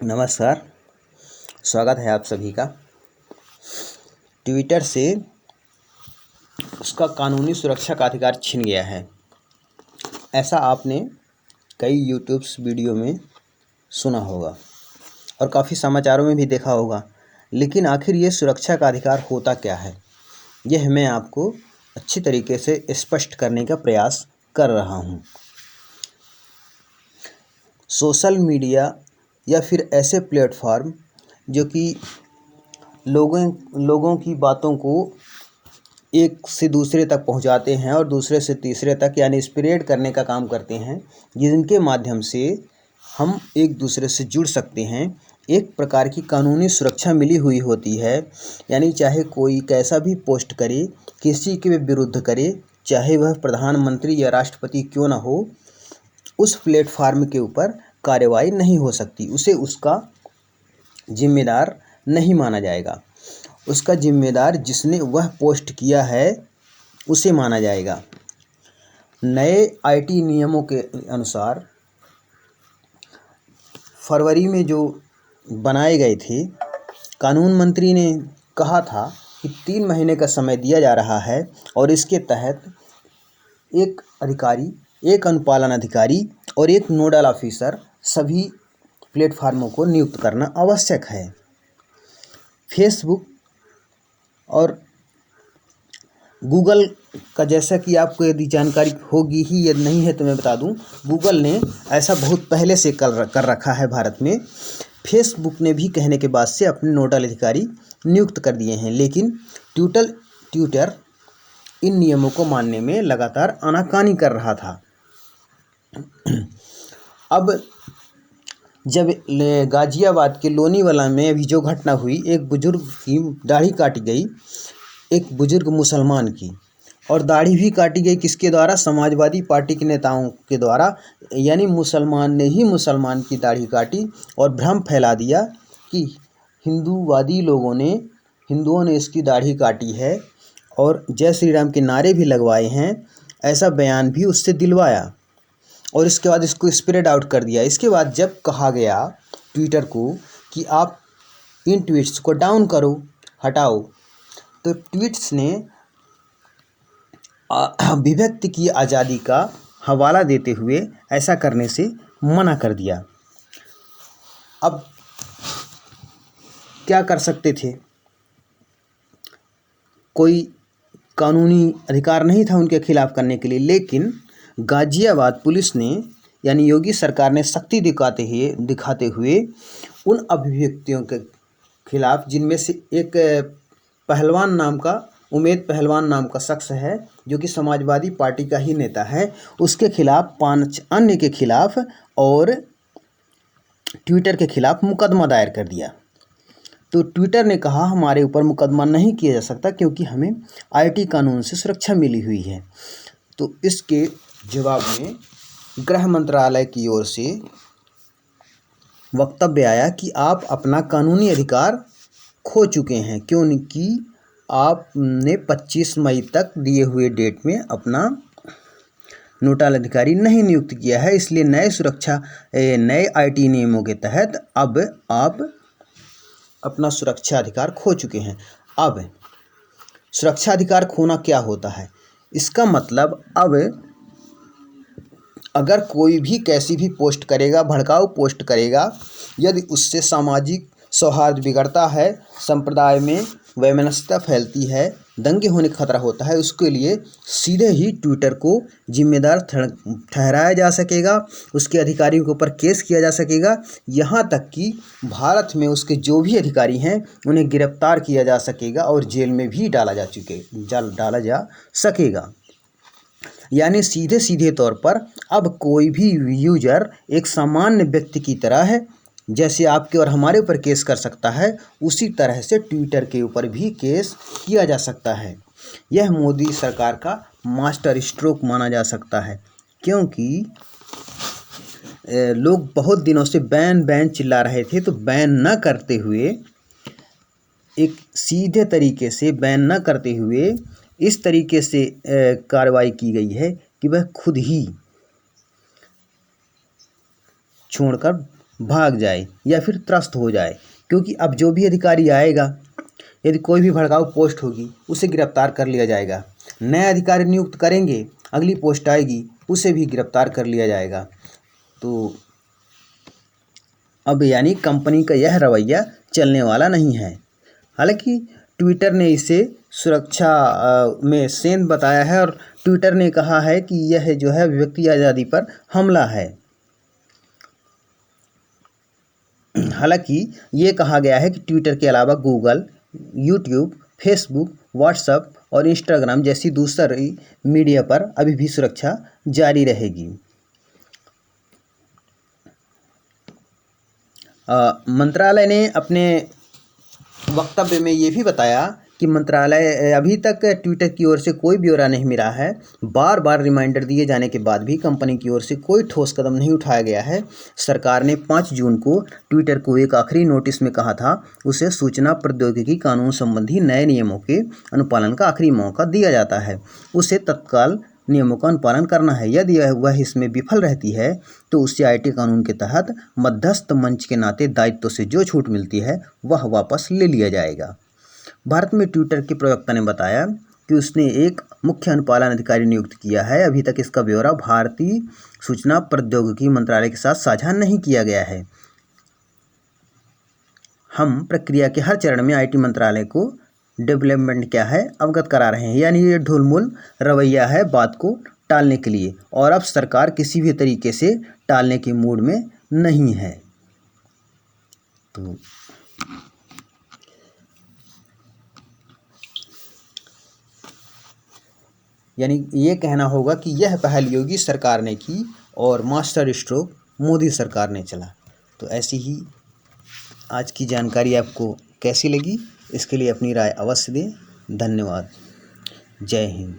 नमस्कार। स्वागत है आप सभी का। ट्विटर से उसका कानूनी सुरक्षा का अधिकार छिन गया है, ऐसा आपने कई यूट्यूब्स वीडियो में सुना होगा और काफ़ी समाचारों में भी देखा होगा। लेकिन आखिर ये सुरक्षा का अधिकार होता क्या है, यह मैं आपको अच्छी तरीके से स्पष्ट करने का प्रयास कर रहा हूँ। सोशल मीडिया या फिर ऐसे प्लेटफॉर्म जो कि लोगों की बातों को एक से दूसरे तक पहुंचाते हैं और दूसरे से तीसरे तक यानी स्प्रेड करने का काम करते हैं, जिनके माध्यम से हम एक दूसरे से जुड़ सकते हैं, एक प्रकार की कानूनी सुरक्षा मिली हुई होती है। यानी चाहे कोई कैसा भी पोस्ट करे, किसी के विरुद्ध करे, चाहे वह प्रधानमंत्री या राष्ट्रपति क्यों ना हो, उस प्लेटफार्म के ऊपर कार्रवाई नहीं हो सकती। उसे उसका जिम्मेदार नहीं माना जाएगा। उसका जिम्मेदार जिसने वह पोस्ट किया है उसे माना जाएगा। नए आईटी नियमों के अनुसार फरवरी में जो बनाए गए थे, कानून मंत्री ने कहा था कि 3 महीने का समय दिया जा रहा है और इसके तहत एक अधिकारी, एक अनुपालन अधिकारी और एक नोडल ऑफिसर सभी प्लेटफार्मों को नियुक्त करना आवश्यक है। फेसबुक और गूगल का, जैसा कि आपको यदि जानकारी होगी ही, यदि नहीं है तो मैं बता दूं, गूगल ने ऐसा बहुत पहले से कर रखा है भारत में। फेसबुक ने भी कहने के बाद से अपने नोडल अधिकारी नियुक्त कर दिए हैं, लेकिन ट्विटर इन नियमों को मानने में लगातार आनाकानी कर रहा था। अब जब गाजियाबाद के लोनीवाला में अभी जो घटना हुई, एक बुजुर्ग की दाढ़ी काटी गई, एक बुजुर्ग मुसलमान की, और दाढ़ी भी काटी गई किसके द्वारा? समाजवादी पार्टी के नेताओं के द्वारा। यानी मुसलमान ने ही मुसलमान की दाढ़ी काटी और भ्रम फैला दिया कि हिंदुओं ने इसकी दाढ़ी काटी है और जय श्री राम के नारे भी लगवाए हैं, ऐसा बयान भी उससे दिलवाया और इसके बाद इसको स्प्रेड आउट कर दिया। इसके बाद जब कहा गया ट्विटर को कि आप इन ट्वीट्स को डाउन करो, हटाओ, तो ट्वीट्स ने अभिव्यक्ति की आज़ादी का हवाला देते हुए ऐसा करने से मना कर दिया। अब क्या कर सकते थे? कोई कानूनी अधिकार नहीं था उनके खिलाफ करने के लिए, लेकिन गाजियाबाद पुलिस ने यानी योगी सरकार ने सख्ती दिखाते हुए उन अभिव्यक्तियों के खिलाफ, जिनमें से एक उमेद पहलवान नाम का शख्स है जो कि समाजवादी पार्टी का ही नेता है, उसके खिलाफ 5 अन्य के खिलाफ और ट्विटर के खिलाफ मुकदमा दायर कर दिया। तो ट्विटर ने कहा हमारे ऊपर मुकदमा नहीं किया जा सकता क्योंकि हमें आईटी कानून से सुरक्षा मिली हुई है। तो इसके जवाब में गृह मंत्रालय की ओर से वक्तव्य आया कि आप अपना कानूनी अधिकार खो चुके हैं, क्योंकि आपने 25 मई तक दिए हुए डेट में अपना नोडल अधिकारी नहीं नियुक्त किया है। इसलिए नए आईटी नियमों के तहत अब आप अपना सुरक्षा अधिकार खो चुके हैं। अब सुरक्षा अधिकार खोना क्या होता है? इसका मतलब अब अगर कोई भी कैसी भी पोस्ट करेगा, भड़काऊ पोस्ट करेगा, यदि उससे सामाजिक सौहार्द बिगड़ता है, संप्रदाय में वैमनस्यता फैलती है, दंगे होने का खतरा होता है, उसके लिए सीधे ही ट्विटर को जिम्मेदार ठहराया जा सकेगा, उसके अधिकारियों के ऊपर केस किया जा सकेगा। यहाँ तक कि भारत में उसके जो भी अधिकारी हैं उन्हें गिरफ्तार किया जा सकेगा और जेल में भी डाला जा सकेगा। यानी सीधे तौर पर अब कोई भी यूजर एक सामान्य व्यक्ति की तरह है, जैसे आपके और हमारे ऊपर केस कर सकता है, उसी तरह से ट्विटर के ऊपर भी केस किया जा सकता है। यह मोदी सरकार का मास्टर स्ट्रोक माना जा सकता है, क्योंकि लोग बहुत दिनों से बैन चिल्ला रहे थे, तो बैन न करते हुए, एक सीधे तरीके से बैन न करते हुए इस तरीके से कार्रवाई की गई है कि वह खुद ही छोड़कर भाग जाए या फिर त्रस्त हो जाए, क्योंकि अब जो भी अधिकारी आएगा, यदि कोई भी भड़काऊ पोस्ट होगी उसे गिरफ्तार कर लिया जाएगा। नए अधिकारी नियुक्त करेंगे, अगली पोस्ट आएगी उसे भी गिरफ्तार कर लिया जाएगा। तो अब यानी कंपनी का यह रवैया चलने वाला नहीं है। हालांकि ट्विटर ने इसे सुरक्षा में सेंध बताया है और ट्विटर ने कहा है कि यह जो है व्यक्ति आज़ादी पर हमला है। हालांकि ये कहा गया है कि ट्विटर के अलावा गूगल, यूट्यूब, फेसबुक, व्हाट्सएप और इंस्टाग्राम जैसी दूसरी मीडिया पर अभी भी सुरक्षा जारी रहेगी। मंत्रालय ने अपने वक्तव्य में ये भी बताया कि मंत्रालय अभी तक ट्विटर की ओर से कोई ब्यौरा नहीं मिला है। बार बार रिमाइंडर दिए जाने के बाद भी कंपनी की ओर से कोई ठोस कदम नहीं उठाया गया है। सरकार ने 5 जून को ट्विटर को एक आखिरी नोटिस में कहा था उसे सूचना प्रौद्योगिकी कानून संबंधी नए नियमों के अनुपालन का आखिरी मौका दिया जाता है, उसे तत्काल नियमों का अनुपालन करना है। यदि वह इसमें विफल रहती है तो उससे आईटी कानून के तहत मध्यस्थ मंच के नाते दायित्व से जो छूट मिलती है वह वापस ले लिया जाएगा। भारत में ट्विटर के प्रवक्ता ने बताया कि उसने एक मुख्य अनुपालन अधिकारी नियुक्त किया है। अभी तक इसका ब्यौरा भारतीय सूचना प्रौद्योगिकी मंत्रालय के साथ साझा नहीं किया गया है। हम प्रक्रिया के हर चरण में आईटी मंत्रालय को डेवलपमेंट क्या है अवगत करा रहे हैं। यानी ये ढुलमुल रवैया है बात को टालने के लिए, और अब सरकार किसी भी तरीके से टालने के मूड में नहीं है। तो यानी ये कहना होगा कि यह पहल योगी सरकार ने की और मास्टर स्ट्रोक मोदी सरकार ने चला। तो ऐसी ही आज की जानकारी आपको कैसी लगी, इसके लिए अपनी राय अवश्य दें। धन्यवाद। जय हिंद।